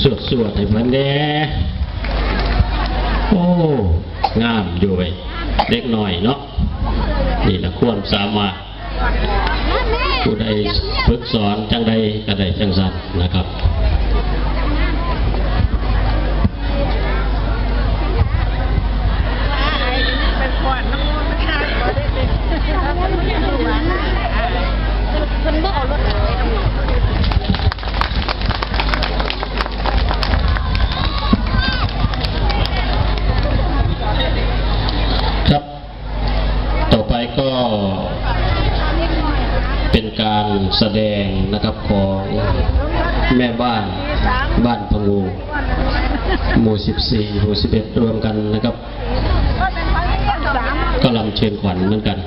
สวดให้มันแน่โอ้งามอยู่เว้ยเด็กหน่อยเนาะนี่แหละควรสามารถผู้ใดฝึกสอนจังใดก็ได้จังสันนะครับครับต่อไปก็เป็นการแสดงนะครับของแม่บ้านพงูหมู่14หมู่11รวมกันนะครับก็ลำเชิญขวัญเหมือนกัน